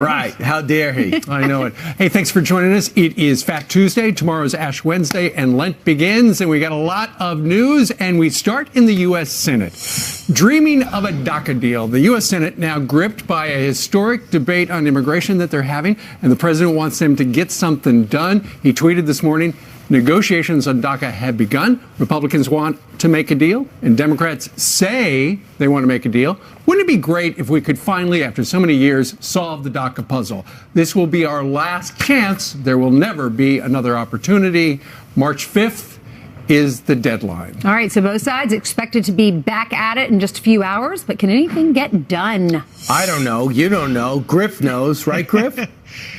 Right. How dare he? I know it. Hey, thanks for joining us. It is Fat Tuesday. Tomorrow's Ash Wednesday, and Lent begins. And we got a lot of news. And we start in the U.S. Senate. Dreaming of a DACA deal. The U.S. Senate now gripped by a historic debate on immigration that they're having. And the president wants them to get something done. He tweeted this morning, negotiations on DACA have begun. Republicans want to make a deal, and Democrats say they want to make a deal. Wouldn't it be great if we could finally, after so many years, solve the DACA puzzle? This will be our last chance. There will never be another opportunity. March 5th is the deadline. All right, so both sides expected to be back at it in just a few hours, but can anything get done? I don't know. You don't know. Griff knows, right, Griff?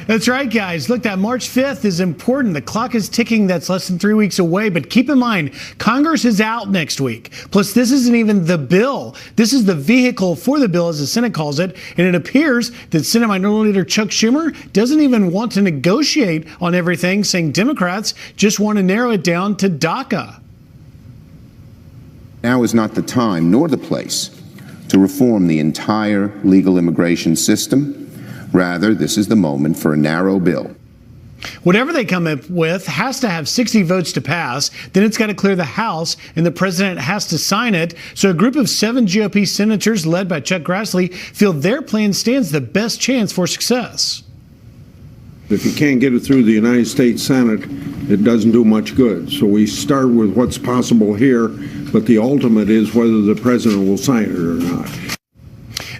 That's right, guys. Look, that March 5th is important. The clock is ticking. That's less than 3 weeks away. But keep in mind, Congress is out next week. Plus, this isn't even the bill. This is the vehicle for the bill, as the Senate calls it. And it appears that Senate Minority Leader Chuck Schumer doesn't even want to negotiate on everything, saying Democrats just want to narrow it down to DACA. Now is not the time nor the place to reform the entire legal immigration system. Rather, this is the moment for a narrow bill. Whatever they come up with has to have 60 votes to pass. Then it's got to clear the House, and the president has to sign it. So a group of 7 GOP senators led by Chuck Grassley feel their plan stands the best chance for success. If you can't get it through the United States Senate, it doesn't do much good. So we start with what's possible here, but the ultimate is whether the president will sign it or not.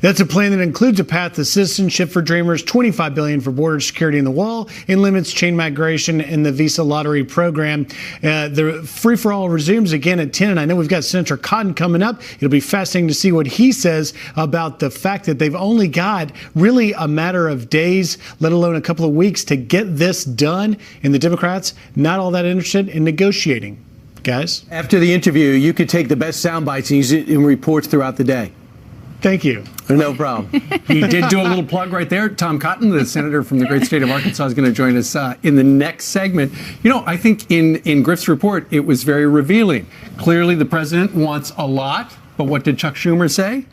That's a plan that includes a path to citizenship for Dreamers, $25 billion for border security in the wall, and limits chain migration in the visa lottery program. The free-for-all resumes again at 10, and I know we've got Senator Cotton coming up. It'll be fascinating to see what he says about the fact that they've only got really a matter of days, let alone a couple of weeks, to get this done, and the Democrats not all that interested in negotiating. Guys? After the interview, you could take the best sound bites and use it in reports throughout the day. Thank you. No problem. He did do a little plug right there. Tom Cotton, the senator from the great state of Arkansas, is going to join us in the next segment. You know, I think in Griff's report, it was very revealing. Clearly, the president wants a lot, but what did Chuck Schumer say?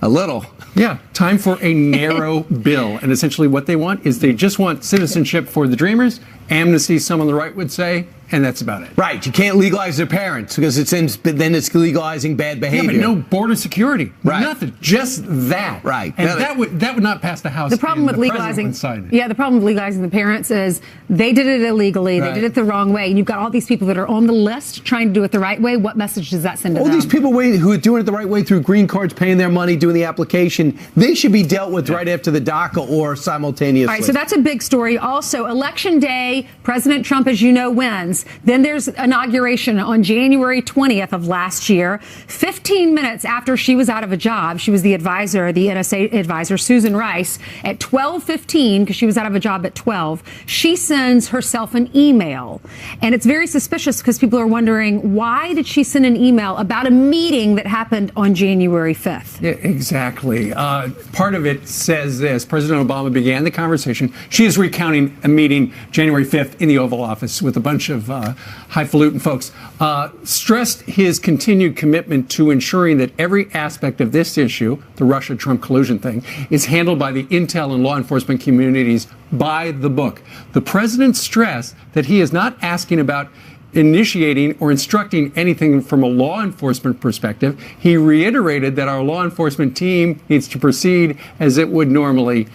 A little. Yeah, time for a narrow bill. And essentially what they want is they just want citizenship for the Dreamers, amnesty, some on the right would say, and that's about it. Right. You can't legalize their parents because then it's legalizing bad behavior. Yeah, but no border security. Right. Nothing. Just that. Right. And that would not pass the House. The problem with legalizing, the problem with legalizing the parents is they did it illegally. Right. They did it the wrong way. And you've got all these people that are on the list trying to do it the right way. What message does that send to them? All these people who are doing it the right way through green cards, paying their money, doing the application, they should be dealt with right after the DACA or simultaneously. All right, so that's a big story. Also, Election Day, President Trump, as you know, wins. Then there's inauguration on January 20th of last year. 15 minutes after she was out of a job, she was the advisor, the NSA advisor, Susan Rice, at 12:15, because she was out of a job at 12, she sends herself an email. And it's very suspicious because people are wondering, why did she send an email about a meeting that happened on January 5th? Yeah, exactly. Part of it says this. President Obama began the conversation. She is recounting a meeting January 5th in the Oval Office with a bunch of highfalutin folks, stressed his continued commitment to ensuring that every aspect of this issue, the Russia-Trump collusion thing, is handled by the intel and law enforcement communities by the book. The president stressed that he is not asking about initiating or instructing anything from a law enforcement perspective. He reiterated that our law enforcement team needs to proceed as it would normally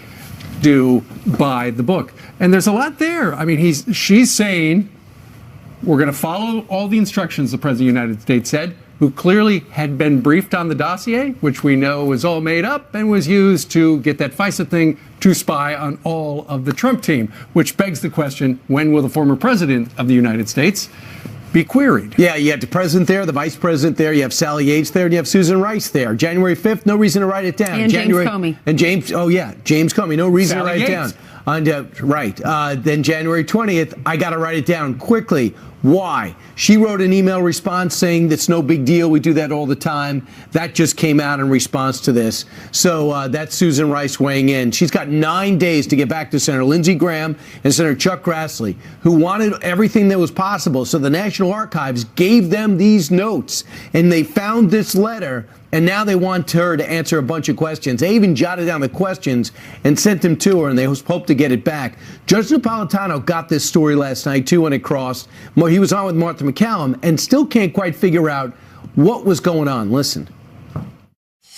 do by the book. And there's a lot there. I mean, she's saying we're going to follow all the instructions the President of the United States said, who clearly had been briefed on the dossier, which we know was all made up and was used to get that FISA thing to spy on all of the Trump team, which begs the question, when will the former President of the United States be queried? Yeah, you have the president there, the vice president there, you have Sally Yates there, and you have Susan Rice there. January 5th, no reason to write it down. And James Comey. And James Comey, no reason to write it down. Then January 20th, I got to write it down quickly. Why? She wrote an email response saying that's no big deal. We do that all the time. That just came out in response to this. So that's Susan Rice weighing in. She's got 9 days to get back to Senator Lindsey Graham and Senator Chuck Grassley, who wanted everything that was possible. So the National Archives gave them these notes, and they found this letter. and now they want her to answer a bunch of questions. They even jotted down the questions and sent them to her, and they hope to get it back. Judge Napolitano got this story last night, too, when it crossed. He was on with Martha MacCallum and still can't quite figure out what was going on. Listen.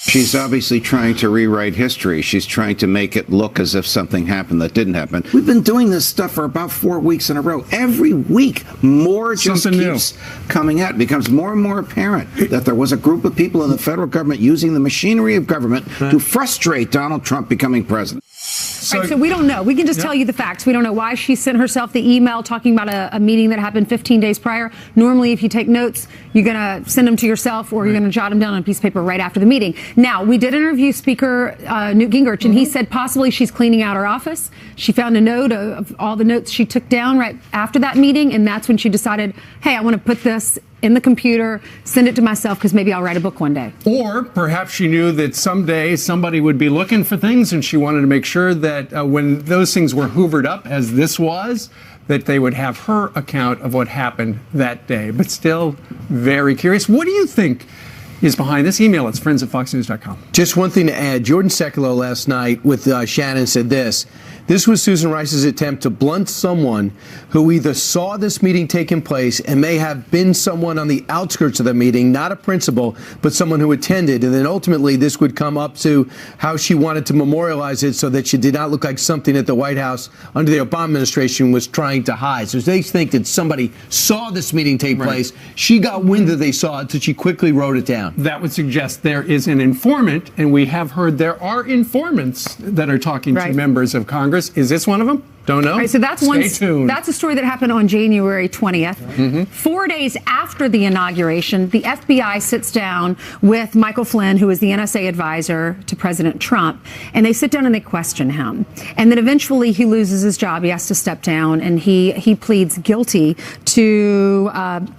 She's obviously trying to rewrite history. She's trying to make it look as if something happened that didn't happen. We've been doing this stuff for about 4 weeks in a row. Every week, more just keeps coming out. It becomes more and more apparent that there was a group of people in the federal government using the machinery of government to frustrate Donald Trump becoming president. So we don't know. We can just tell you the facts. We don't know why she sent herself the email talking about a meeting that happened 15 days prior. Normally, if you take notes, you're going to send them to yourself or you're going to jot them down on a piece of paper right after the meeting. Now, we did interview Speaker Newt Gingrich, and he said possibly she's cleaning out her office. She found a note of all the notes she took down right after that meeting, and that's when she decided, hey, I want to put this in the computer, send it to myself because maybe I'll write a book one day. Or perhaps she knew that someday somebody would be looking for things and she wanted to make sure that when those things were hoovered up, as this was, that they would have her account of what happened that day. But still very curious. What do you think is behind this? Email us, friends@foxnews.com. Just one thing to add. Jordan Sekulow last night with Shannon said this. This was Susan Rice's attempt to blunt someone who either saw this meeting taking place and may have been someone on the outskirts of the meeting, not a principal, but someone who attended. And then ultimately this would come up to how she wanted to memorialize it so that she did not look like something that the White House under the Obama administration was trying to hide. So they think that somebody saw this meeting take place. She got wind that they saw it, so she quickly wrote it down. That would suggest there is an informant, and we have heard there are informants that are talking to members of Congress. Is this one of them? Don't know. Right, so that's Stay tuned. That's a story that happened on January 20th. 4 days after the inauguration, the FBI sits down with Michael Flynn, who is the NSA advisor to President Trump, and they sit down and they question him. And then eventually he loses his job. He has to step down, and he pleads guilty to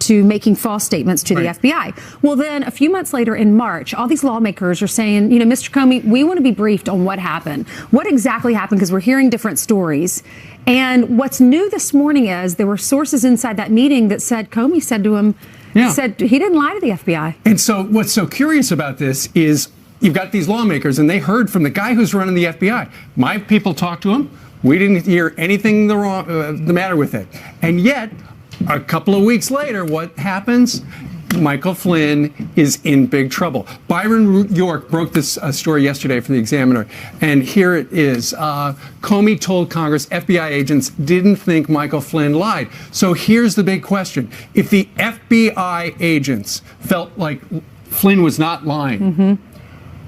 making false statements to the FBI. Well, then a few months later in March, all these lawmakers are saying, Mr. Comey, we want to be briefed on what happened. What exactly happened? Because we're hearing different stories. And what's new this morning is there were sources inside that meeting that said Comey said to him, said he didn't lie to the FBI. And so what's so curious about this is you've got these lawmakers and they heard from the guy who's running the FBI. My people talked to him. We didn't hear anything the matter with it. And yet, a couple of weeks later, what happens? Michael Flynn is in big trouble. Byron York broke this story yesterday from the Examiner, and here it is. Comey told Congress FBI agents didn't think Michael Flynn lied. So here's the big question. If the FBI agents felt like Flynn was not lying,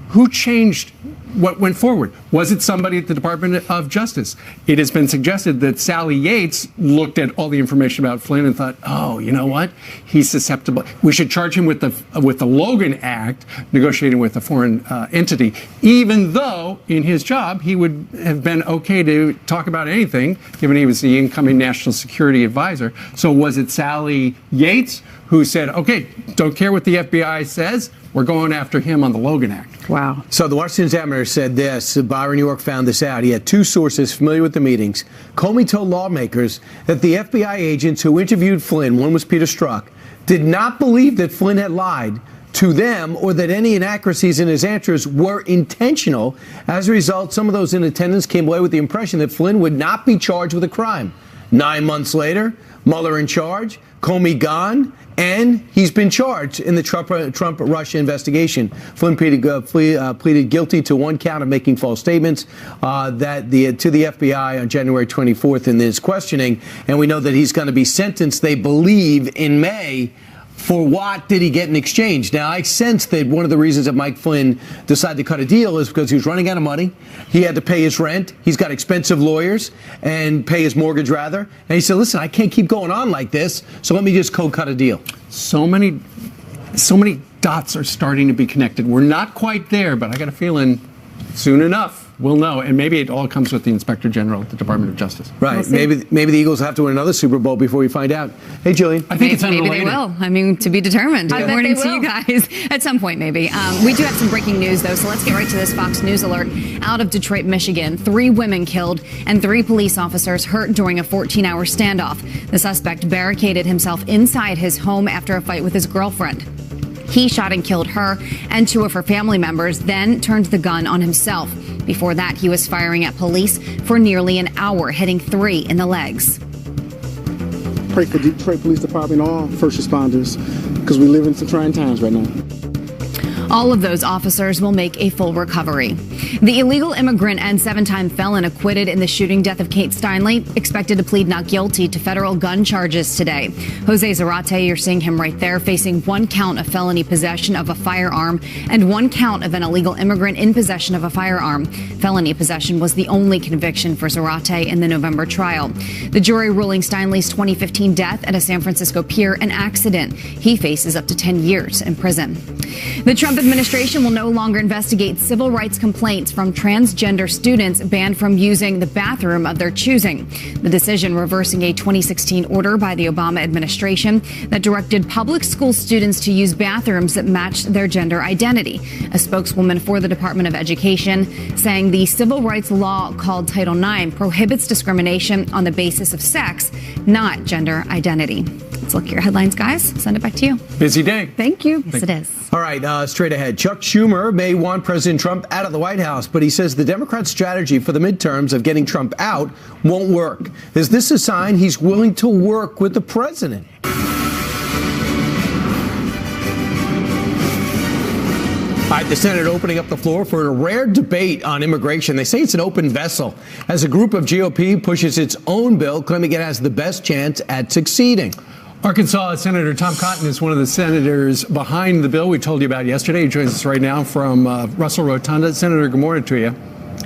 who changed what went forward? Was it somebody at the Department of Justice? It has been suggested that Sally Yates looked at all the information about Flynn and thought, oh, you know what? He's susceptible. We should charge him with the Logan Act, negotiating with a foreign entity, even though in his job he would have been okay to talk about anything, given he was the incoming national security advisor. So was it Sally Yates who said, okay, don't care what the FBI says, we're going after him on the Logan Act? Wow. So the Washington Examiner said this. Byron York found this out. He had two sources familiar with the meetings. Comey told lawmakers that the FBI agents who interviewed Flynn, one was Peter Strzok, did not believe that Flynn had lied to them or that any inaccuracies in his answers were intentional. As a result, some of those in attendance came away with the impression that Flynn would not be charged with a crime. 9 months later, Mueller in charge, Comey gone, and he's been charged in the Trump-Russia investigation. Flynn pleaded guilty to one count of making false statements to the FBI on January 24th in this questioning. And we know that he's going to be sentenced, they believe, in May. For what did he get in exchange? Now, I sense that one of the reasons that Mike Flynn decided to cut a deal is because he was running out of money. He had to pay his rent. He's got expensive lawyers and pay his mortgage, rather. And he said, listen, I can't keep going on like this, so let me just cut a deal. So many dots are starting to be connected. We're not quite there, but I got a feeling soon enough we'll know. And maybe it all comes with the Inspector General at the Department of Justice. Right. Maybe the Eagles have to win another Super Bowl before we find out. Hey, Jillian. I think it's unrelated. Maybe they will. I mean, to be determined. Good morning to you guys. At some point, maybe. We do have some breaking news, though, so let's get right to this Fox News alert. Out of Detroit, Michigan, 3 women killed and 3 police officers hurt during a 14-hour standoff. The suspect barricaded himself inside his home after a fight with his girlfriend. He shot and killed her and 2 of her family members, then turned the gun on himself. Before that, he was firing at police for nearly an hour, hitting 3 in the legs. Pray for Detroit Police Department and all first responders, because we live in some trying times right now. All of those officers will make a full recovery. The illegal immigrant and 7-time felon acquitted in the shooting death of Kate Steinle expected to plead not guilty to federal gun charges today. Jose Zarate, you're seeing him right there, facing 1 count of felony possession of a firearm and 1 count of an illegal immigrant in possession of a firearm. Felony possession was the only conviction for Zarate in the November trial. The jury ruling Steinle's 2015 death at a San Francisco pier an accident. He faces up to 10 years in prison. The Trump administration will no longer investigate civil rights complaints from transgender students banned from using the bathroom of their choosing. The decision reversing a 2016 order by the Obama administration that directed public school students to use bathrooms that matched their gender identity. A spokeswoman for the Department of Education saying the civil rights law called Title IX prohibits discrimination on the basis of sex, not gender identity. Let's look at your headlines, guys. Send it back to you. Busy day. Thank you. Yes, it is. All right, straight ahead. Chuck Schumer may want President Trump out of the White House, but he says the Democrats' strategy for the midterms of getting Trump out won't work. Is this a sign he's willing to work with the president? All right, the Senate opening up the floor for a rare debate on immigration. They say it's an open vessel as a group of GOP pushes its own bill, claiming it has the best chance at succeeding. Arkansas Senator Tom Cotton is one of the senators behind the bill we told you about yesterday. He joins us right now from Russell Rotunda. Senator, good morning to you.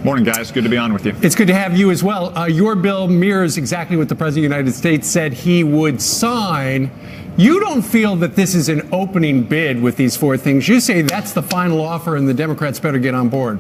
Morning, guys. Good to be on with you. It's good to have you as well. Your bill mirrors exactly what the President of the United States said he would sign. You don't feel that this is an opening bid with these 4 things. You say that's the final offer and the Democrats better get on board.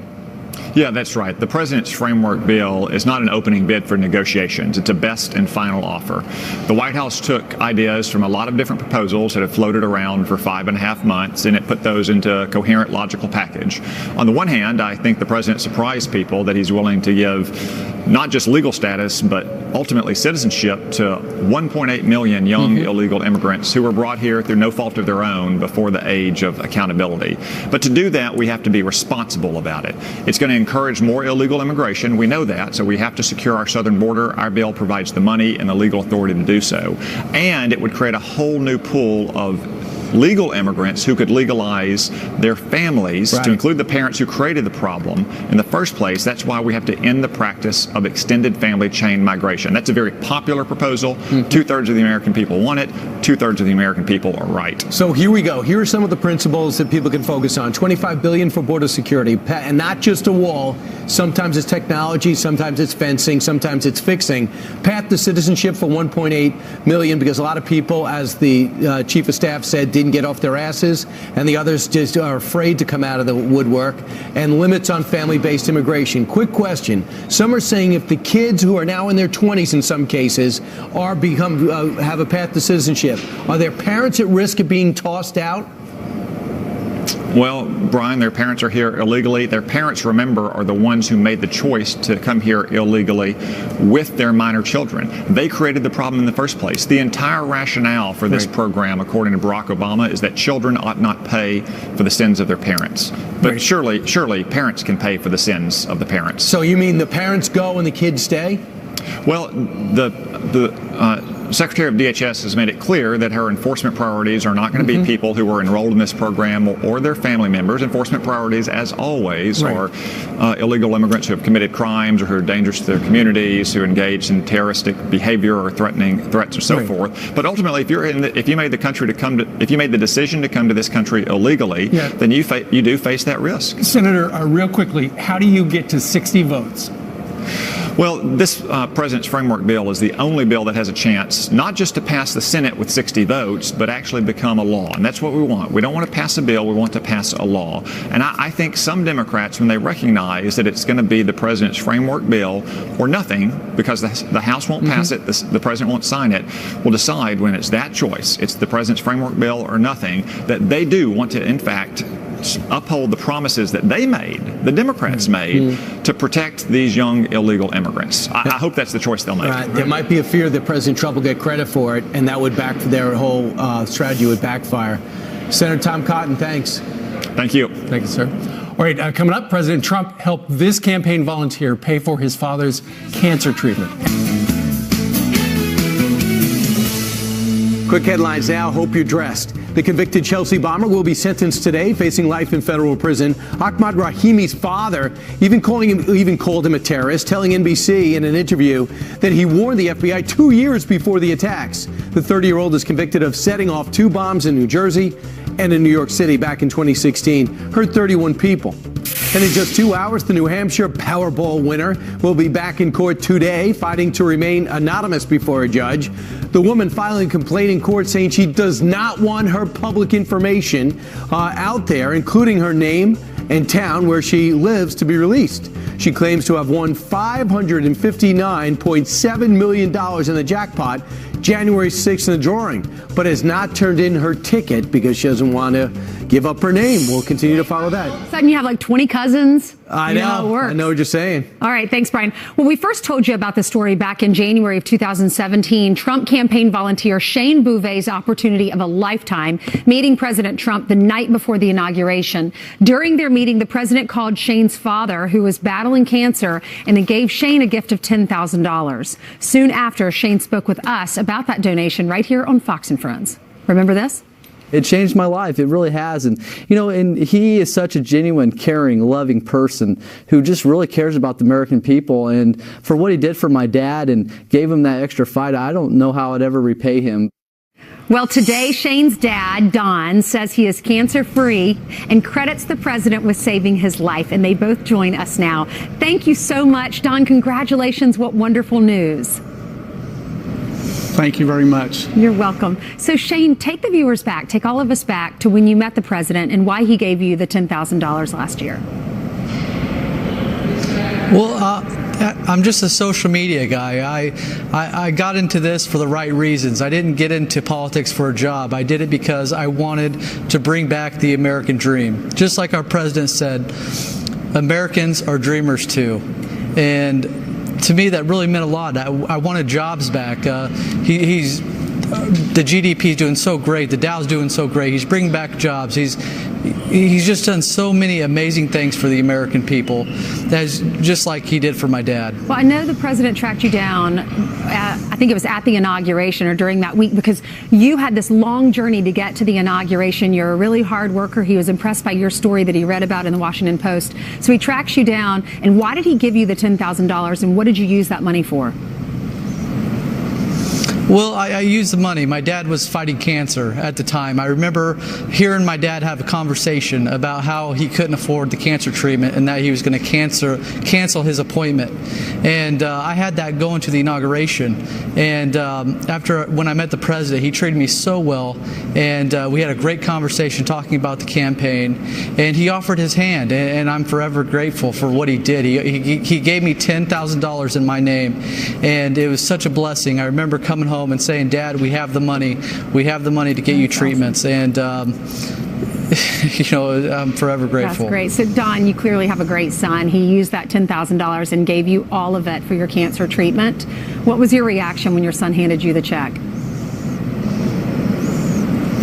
Yeah, that's right. The president's framework bill is not an opening bid for negotiations. It's a best and final offer. The White House took ideas from a lot of different proposals that have floated around for 5.5 months, and it put those into a coherent, logical package. On the one hand, I think the president surprised people that he's willing to give not just legal status, but ultimately citizenship to 1.8 million young illegal immigrants who were brought here through no fault of their own before the age of accountability. But to do that, we have to be responsible about it. It's going to encourage more illegal immigration. We know that, so we have to secure our southern border. Our bill provides the money and the legal authority to do so. And it would create a whole new pool of legal immigrants who could legalize their families, to include the parents who created the problem in the first place. That's why we have to end the practice of extended family chain migration. That's a very popular proposal. 2/3 of the American people want it. 2/3 of the American people are right. So here we go. Here are some of the principles that people can focus on. $25 billion for border security, and not just a wall. Sometimes it's technology, sometimes it's fencing, sometimes it's fixing. Path to citizenship for 1.8 million, because a lot of people, as the chief of staff said, didn't get off their asses, and the others just are afraid to come out of the woodwork. And limits on family-based immigration. Quick question. Some are saying if the kids who are now in their 20s in some cases have a path to citizenship, are their parents at risk of being tossed out? Well, Brian, their parents are here illegally. Their parents, remember, are the ones who made the choice to come here illegally with their minor children. They created the problem in the first place. The entire rationale for this program, according to Barack Obama, is that children ought not pay for the sins of their parents. But surely parents can pay for the sins of the parents. So you mean the parents go and the kids stay? Well, the Secretary of DHS has made it clear that her enforcement priorities are not going to be people who are enrolled in this program or their family members. Enforcement priorities, as always, are illegal immigrants who have committed crimes or who are dangerous to their communities, who engage in terroristic behavior or threats or so forth. But ultimately, if you made the decision to come to this country illegally, then you do face that risk. Senator, real quickly, how do you get to 60 votes? Well, this President's Framework Bill is the only bill that has a chance not just to pass the Senate with 60 votes, but actually become a law. And that's what we want. We don't want to pass a bill, we want to pass a law. And I think some Democrats, when they recognize that it's going to be the President's Framework Bill or nothing, because the House won't pass it, the President won't sign it, will decide when it's that choice, it's the President's Framework Bill or nothing, that they do want to, in fact, uphold the promises that they made, the Democrats made, to protect these young illegal immigrants. I hope that's the choice they'll make. There might be a fear that President Trump will get credit for it, and that would their whole strategy would backfire. Senator Tom Cotton, thanks. Thank you. Thank you, sir. All right, coming up, President Trump helped this campaign volunteer pay for his father's cancer treatment. Quick headlines now. Hope you're dressed. The convicted Chelsea bomber will be sentenced today, facing life in federal prison. Ahmaud Rahimi's father even called him a terrorist, telling NBC in an interview that he warned the FBI 2 years before the attacks. The 30-year-old is convicted of setting off 2 bombs in New Jersey and in New York City back in 2016, hurt 31 people. And in just 2 hours, the New Hampshire Powerball winner will be back in court today, fighting to remain anonymous before a judge. The woman filing a complaint in court saying she does not want her public information out there, including her name and town where she lives, to be released. She claims to have won $559.7 million in the jackpot January 6th in the drawing, but has not turned in her ticket because she doesn't want to give up her name. We'll continue to follow that. All of a sudden you have like 20 cousins. I know. How it works. I know what you're saying. All right. Thanks, Brian. Well, we first told you about the story back in January of 2017. Trump campaign volunteer Shane Bouvet's opportunity of a lifetime, meeting President Trump the night before the inauguration. During their meeting, the president called Shane's father, who was battling cancer, and then gave Shane a gift of $10,000. Soon after, Shane spoke with us about that donation right here on Fox and Friends. Remember this? It changed my life. It really has. And, and he is such a genuine, caring, loving person who just really cares about the American people. And for what he did for my dad and gave him that extra fight, I don't know how I'd ever repay him. Well, today, Shane's dad, Don, says he is cancer-free and credits the president with saving his life. And they both join us now. Thank you so much, Don. Congratulations. What wonderful news. Thank you very much. You're welcome. So, Shane, take the viewers back, take all of us back to when you met the president and why he gave you the $10,000 last year. Well, I'm just a social media guy. I got into this for the right reasons. I didn't get into politics for a job. I did it because I wanted to bring back the American dream. Just like our president said, Americans are dreamers too. And to me, that really meant a lot. I wanted jobs back. The GDP is doing so great. The Dow's doing so great. He's bringing back jobs. He's just done so many amazing things for the American people. That's just like he did for my dad. Well, I know the president tracked you down, I think it was at the inauguration or during that week, because you had this long journey to get to the inauguration. You're a really hard worker. He was impressed by your story that he read about in the Washington Post. So he tracks you down. And why did he give you the $10,000 and what did you use that money for? Well, I used the money. My dad was fighting cancer at the time. I remember hearing my dad have a conversation about how he couldn't afford the cancer treatment and that he was going to cancel his appointment. And I had that going to the inauguration. And when I met the president, he treated me so well. And we had a great conversation talking about the campaign. And he offered his hand. And I'm forever grateful for what he did. He gave me $10,000 in my name. And it was such a blessing. I remember coming home and saying, Dad, we have the money to get you treatments. And I'm forever grateful. That's great. So Don, you clearly have a great son. He used that $10,000 and gave you all of it for your cancer treatment. What was your reaction when your son handed you the check?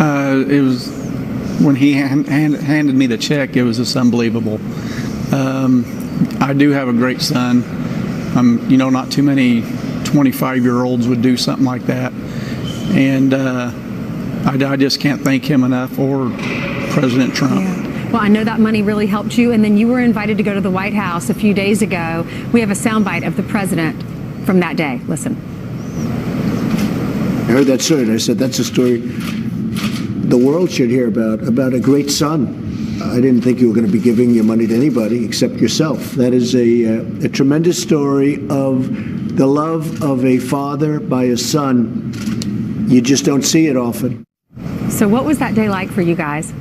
It was when he handed me the check, it was just unbelievable. I do have a great son. Not too many 25-year-olds would do something like that, and I just can't thank him enough, or President Trump. Yeah. Well, I know that money really helped you, and then you were invited to go to the White House a few days ago. We have a soundbite of the president from that day. Listen. I heard that story, and I said, that's a story the world should hear about a great son. I didn't think you were going to be giving your money to anybody except yourself. That is a tremendous story of the love of a father by a son. You just don't see it often. So what was that day like for you guys?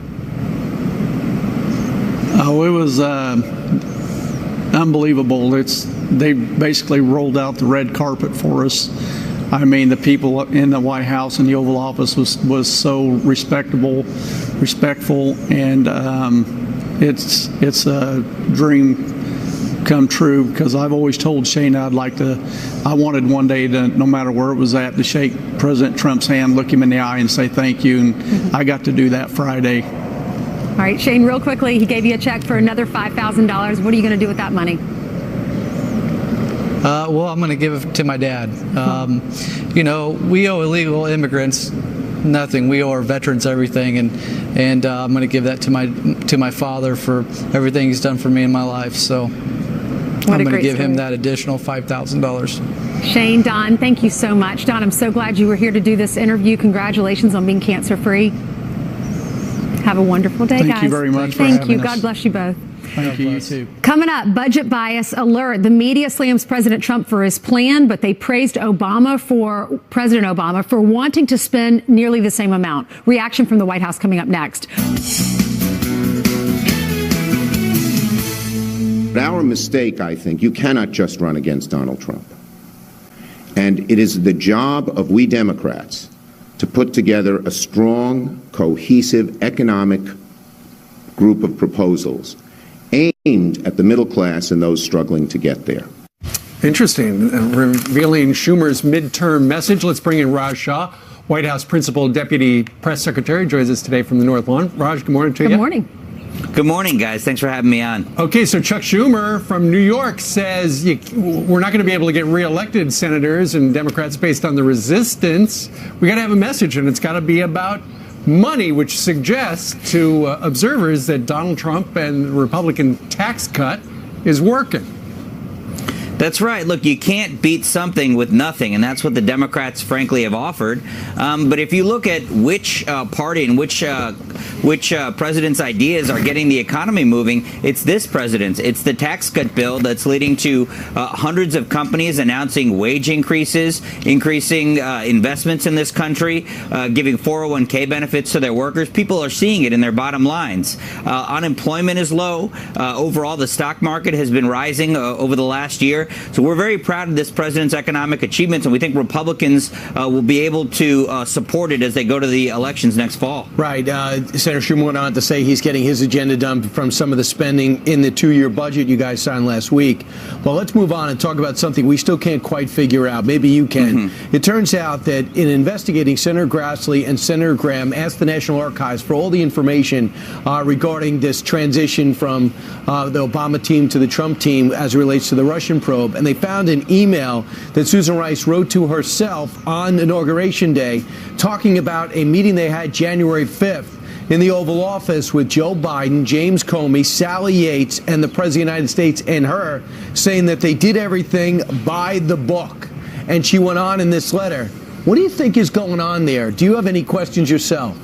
Oh, it was unbelievable. They basically rolled out the red carpet for us. I mean, the people in the White House and the Oval Office was so respectful, and it's a dream come true, because I've always told Shane I wanted one day to, no matter where it was at, to shake President Trump's hand, look him in the eye and say thank you. And I got to do that Friday. All right, Shane, real quickly, he gave you a check for another $5,000. What are you going to do with that money? Well, I'm going to give it to my dad. We owe illegal immigrants nothing. We owe our veterans everything, and I'm going to give that to my father for everything he's done for me in my life. So I'm going to give him that additional $5,000. Shane, Don, thank you so much. Don, I'm so glad you were here to do this interview. Congratulations on being cancer-free. Have a wonderful day, guys. Thank you very much for having us. us. God bless you both. Thank you, you too. Coming up, budget bias alert. The media slams President Trump for his plan, but they praised President Obama for wanting to spend nearly the same amount. Reaction from the White House coming up next. Our mistake, I think, you cannot just run against Donald Trump. And it is the job of we Democrats to put together a strong, cohesive economic group of proposals aimed at the middle class and those struggling to get there. Interesting. Revealing Schumer's midterm message. Let's bring in Raj Shah, White House Principal Deputy Press Secretary, joins us today from the North Lawn. Raj, good morning to you. Good morning. Good morning, guys. Thanks for having me on. Okay, so Chuck Schumer from New York says we're not going to be able to get reelected senators and Democrats based on the resistance. We got to have a message, and it's got to be about money, which suggests to observers that Donald Trump and the Republican tax cut is working. That's right. Look, you can't beat something with nothing, and that's what the Democrats, frankly, have offered. But if you look at which party and which president's ideas are getting the economy moving, it's this president's. It's the tax cut bill that's leading to hundreds of companies announcing wage increases, increasing investments in this country, giving 401k benefits to their workers. People are seeing it in their bottom lines. Unemployment is low. Overall, the stock market has been rising over the last year. So we're very proud of this president's economic achievements, and we think Republicans will be able to support it as they go to the elections next fall. Right. Senator Schumer went on to say he's getting his agenda done from some of the spending in the two-year budget you guys signed last week. Well, let's move on and talk about something we still can't quite figure out. Maybe you can. It turns out that in investigating, Senator Grassley and Senator Graham asked the National Archives for all the information regarding this transition from the Obama team to the Trump team as it relates to the Russian probe. And they found an email that Susan Rice wrote to herself on Inauguration Day talking about a meeting they had January 5th in the Oval Office with Joe Biden, James Comey, Sally Yates, and the President of the United States and her, saying that they did everything by the book. And she went on in this letter. What do you think is going on there? Do you have any questions yourself?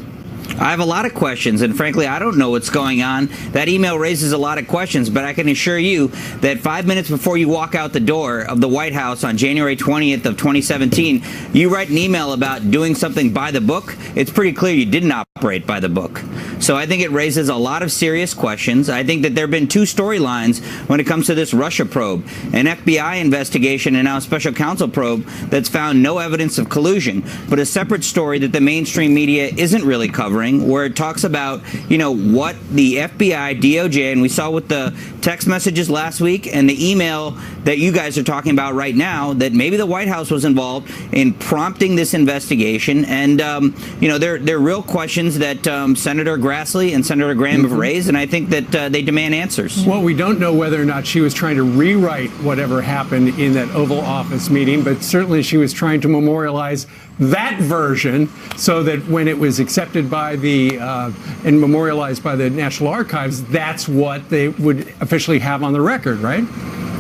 I have a lot of questions, and frankly, I don't know what's going on. That email raises a lot of questions, but I can assure you that 5 minutes before you walk out the door of the White House on January 20th of 2017, you write an email about doing something by the book. It's pretty clear you didn't operate by the book. So I think it raises a lot of serious questions. I think that there have been two storylines when it comes to this Russia probe, an FBI investigation and now a special counsel probe that's found no evidence of collusion, but a separate story that the mainstream media isn't really covering, where it talks about, what the FBI, DOJ, and we saw with the text messages last week and the email that you guys are talking about right now, that maybe the White House was involved in prompting this investigation. And, there are real questions that Senator Grassley and Senator Graham have raised, and I think that they demand answers. Well, we don't know whether or not she was trying to rewrite whatever happened in that Oval Office meeting, but certainly she was trying to memorialize that version so that when it was accepted by and memorialized by the National Archives, that's what they would officially have on the record, right?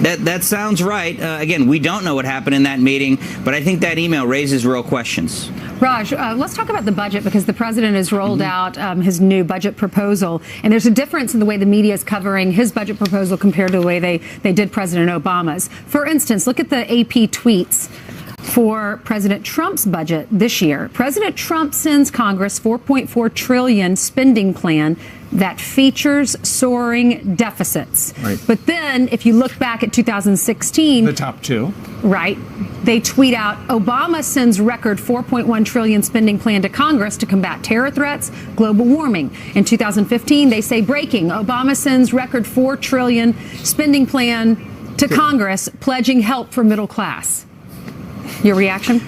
That sounds right. Again, we don't know what happened in that meeting, but I think that email raises real questions. Raj, let's talk about the budget, because the president has rolled out his new budget proposal, and there's a difference in the way the media is covering his budget proposal compared to the way they did President Obama's. For instance, look at the AP tweets for President Trump's budget this year. President Trump sends Congress $4.4 trillion spending plan that features soaring deficits. Right. But then, if you look back at 2016, the top two, right, they tweet out, Obama sends record $4.1 trillion spending plan to Congress to combat terror threats, global warming. In 2015, they say breaking, Obama sends record $4 trillion spending plan to Congress, pledging help for middle class. Your reaction?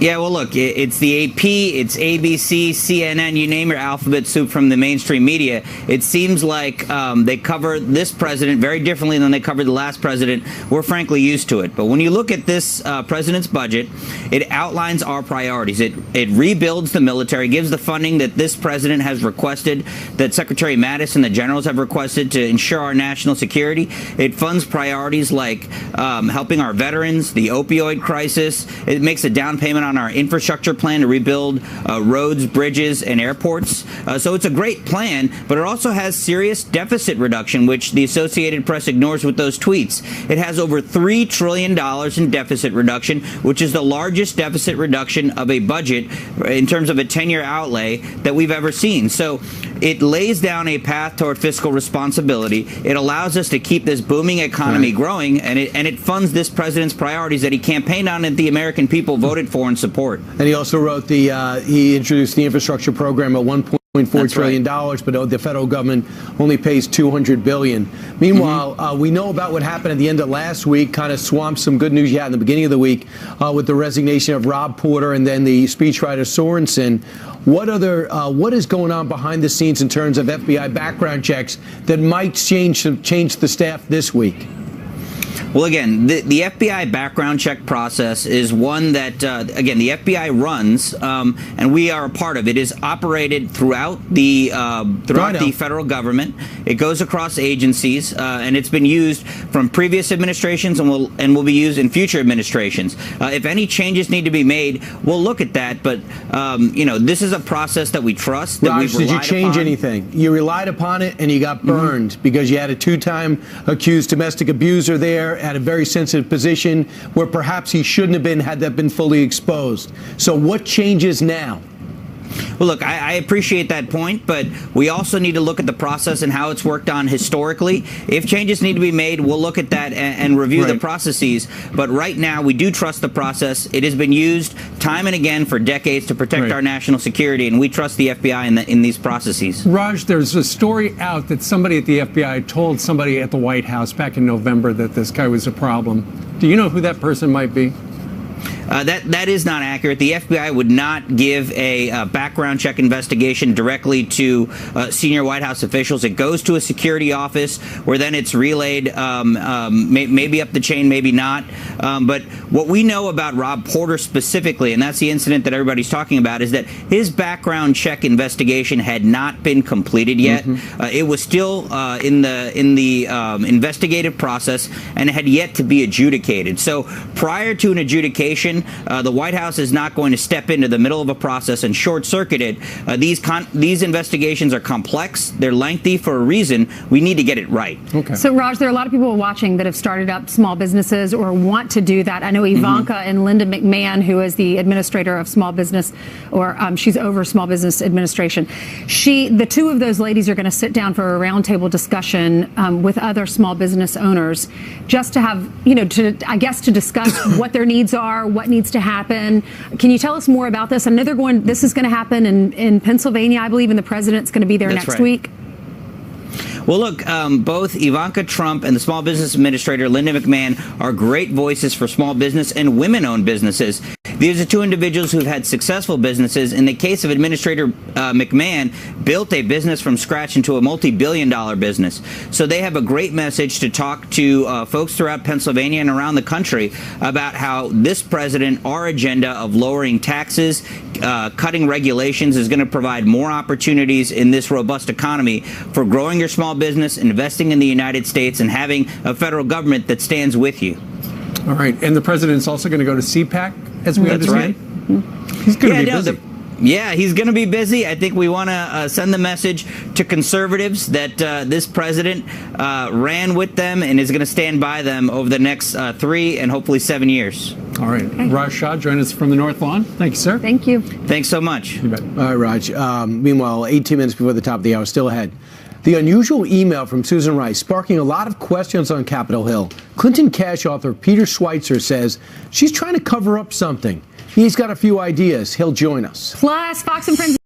Yeah, well, look, it's the AP, it's ABC, CNN, you name your alphabet soup from the mainstream media. It seems like they cover this president very differently than they covered the last president. We're frankly used to it. But when you look at this president's budget, it outlines our priorities. It rebuilds the military, gives the funding that this president has requested, that Secretary Mattis and the generals have requested to ensure our national security. It funds priorities like helping our veterans, the opioid crisis. It makes a down payment on our infrastructure plan to rebuild roads, bridges, and airports. So it's a great plan, but it also has serious deficit reduction, which the Associated Press ignores with those tweets. It has over $3 trillion in deficit reduction, which is the largest deficit reduction of a budget in terms of a 10-year outlay that we've ever seen. So it lays down a path toward fiscal responsibility. It allows us to keep this booming economy growing, and it funds this president's priorities that he campaigned on and the American people voted for and support. And he also wrote he introduced the infrastructure program at $1.4 trillion, but the federal government only pays $200 billion. Meanwhile, we know about what happened at the end of last week, kind of swamped some good news you had in the beginning of the week with the resignation of Rob Porter and then the speechwriter Sorensen. What is going on behind the scenes in terms of FBI background checks that might change the staff this week? Well, again, the FBI background check process is one that, again, the FBI runs, and we are a part of. It is operated throughout the federal government. It goes across agencies, and it's been used from previous administrations and will be used in future administrations. If any changes need to be made, we'll look at that. But this is a process that we trust. That Raj, did you change anything? You relied upon it, and you got burned because you had a two-time accused domestic abuser there at a very sensitive position where perhaps he shouldn't have been had that been fully exposed. So what changes now? Well, look, I appreciate that point, but we also need to look at the process and how it's worked on historically. If changes need to be made, we'll look at that and review the processes. But right now, we do trust the process. It has been used time and again for decades to protect our national security, and we trust the FBI in these processes. Raj, there's a story out that somebody at the FBI told somebody at the White House back in November that this guy was a problem. Do you know who that person might be? That is not accurate. The FBI would not give a background check investigation directly to senior White House officials. It goes to a security office where then it's relayed maybe up the chain, maybe not. But what we know about Rob Porter specifically, and that's the incident that everybody's talking about, is that his background check investigation had not been completed yet. It was still in the investigative process and had yet to be adjudicated. So prior to an adjudication, the White House is not going to step into the middle of a process and short-circuit it. These investigations are complex. They're lengthy for a reason. We need to get it right. Okay. So, Raj, there are a lot of people watching that have started up small businesses or want to do that. I know Ivanka and Linda McMahon, who is the administrator of small business, or she's over small business administration. The two of those ladies are going to sit down for a roundtable discussion with other small business owners, just to have, to discuss what their needs are, what needs to happen. Can you tell us more about this? I know this is going to happen in Pennsylvania, I believe, and the president's going to be there next week. Well, look, both Ivanka Trump and the Small Business Administrator, Linda McMahon, are great voices for small business and women-owned businesses. These are two individuals who've had successful businesses. In the case of Administrator McMahon, built a business from scratch into a multi-billion-dollar business. So they have a great message to talk to folks throughout Pennsylvania and around the country about how this president, our agenda of lowering taxes, cutting regulations, is going to provide more opportunities in this robust economy for growing your small business, investing in the United States, and having a federal government that stands with you. All right. And the president's also going to go to CPAC, as we understand? Right. He's going to be busy. Yeah, he's going to be busy. I think we want to send the message to conservatives that this president ran with them and is going to stand by them over the next 3 and hopefully 7 years. All right. Okay. Raj Shah, join us from the North Lawn. Thank you, sir. Thank you. Thanks so much. You bet. All right, Raj. Meanwhile, 18 minutes before the top of the hour, still ahead. The unusual email from Susan Rice sparking a lot of questions on Capitol Hill. Clinton Cash author Peter Schweitzer says she's trying to cover up something. He's got a few ideas. He'll join us. Plus, Fox and Friends